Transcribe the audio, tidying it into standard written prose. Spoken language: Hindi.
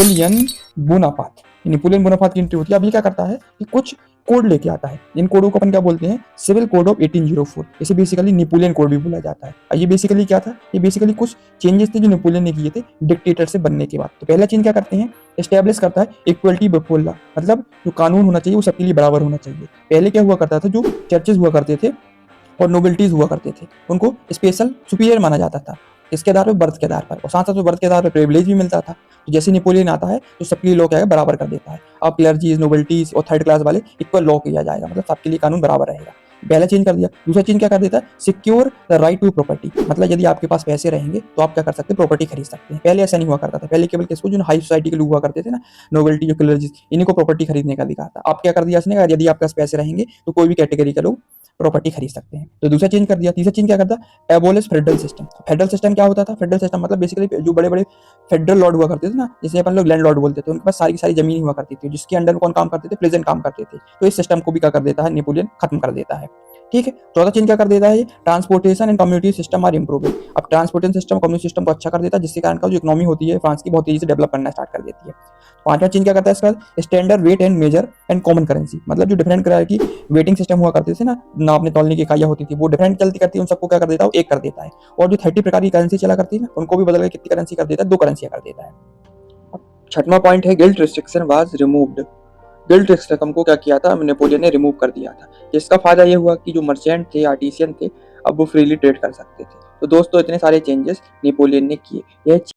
Napoleon Bonaparte. नेपोलियन बोनापार्ट की एंट्री होती है। अब ये क्या करता है कि कुछ कोड लेके आता है। इन कोडों को अपन क्या बोलते हैं, सिविल कोड ऑफ 1804। इसे बेसिकली नेपोलियन कोड भी बोला जाता है। ये बेसिकली क्या था, ये बेसिकली कुछ चेंजेस थे जो नेपोलियन ने किए थे डिक्टेटर से बनने के बाद। तो पहला चेंज क्या करते हैं, एस्टेब्लिश करता है इक्वलिटी बिफोर लॉ, मतलब जो कानून होना चाहिए वो सबके लिए बराबर होना चाहिए। पहले क्या हुआ करता था, जो चर्चेज हुआ करते थे और नोबेल्टीज हुआ करते थे, उनको स्पेशल सुपीरियर माना जाता था। इसके आधार पर, बर्थ के आधार पर, और साथ साथ बर्थ के आधार पर प्रिविलेज भी मिलता था। तो जैसे नेपोलियन आता है तो सबके लिए लॉ क्या है, बराबर कर देता है। अब क्लर्जीज, नोबेल्टीज और थर्ड क्लास वाले इक्वल लॉ किया जाएगा, मतलब सबके लिए कानून बराबर रहेगा। पहला चेंज कर दिया। दूसरा चेंज क्या कर देता है, secure the right to property, मतलब यदि आपके पास पैसे रहेंगे तो आप क्या कर सकते हैं, प्रॉपर्टी खरीद सकते हैं। पहले ऐसा नहीं हुआ करता था। पहले केवल किसको, जो हाई सोसाइटी के लोग हुआ करते थे ना, नोबेल्टी, जो क्लर्जीज, इन्हीं को प्रॉपर्टी खरीदने का अधिकार था। अब क्या कर दिया इसने, यदि आपके पास पैसे रहेंगे तो कोई भी कैटेगरी के लोग प्रॉपर्टी खरीद सकते हैं। तो दूसरा चेंज कर दिया। तीसरा चेंज क्या करता, abolish federal system. Federal system क्या होता था, फेडरल सिस्टम मतलब बेसिकली जो बड़े बड़े फेडरल लॉर्ड हुआ करते थे ना, जिसे अपन लोग लैंड लॉर्ड बोलते थे, उनके पास सारी की सारी जमीन हुआ करती थी, जिसके अंडर में कौन काम करते थे, प्रेजेंट काम करते थे। तो इस सिस्टम को भी क्या कर देता है, नेपोलियन खत्म कर देता है। ठीक है। चौथा चेंज क्या कर देता है, transportation and community system are improving. अब ट्रांसपोर्टेशन सिस्टम, कम्युनिटी सिस्टम को अच्छा कर देता है, जिसके कारण का जो इकोनॉमी होती है फ्रांस की, बहुत तेजी से डेवलप करना स्टार्ट कर देती है। पांचवा चेंज क्या करता है इसके बाद, standard weight and measure and common currency, मतलब जो डिफरेंट तरह की वेटिंग सिस्टम हुआ करते थे ना, नापने तौलने की इकाइयां होती थी, वो डिफरेंट चलती करती है, उन सबको क्या कर देता है, एक कर देता है। और जो 30 प्रकार की करेंसी चला करती है ना, उनको भी बदल के कितनी करेंसी कर देता है, 2 करेंसियां कर देता है। छठवां पॉइंट है, guilt restriction was removed. Guilt restriction को क्या किया था, नेपोलियन ने रिमूव कर दिया था। जिसका फायदा ये हुआ कि जो मर्चेंट थे, आर्टिसियन थे, अब वो फ्रीली ट्रेड कर सकते थे। तो दोस्तों इतने सारे चेंजेस नेपोलियन ने किए। यह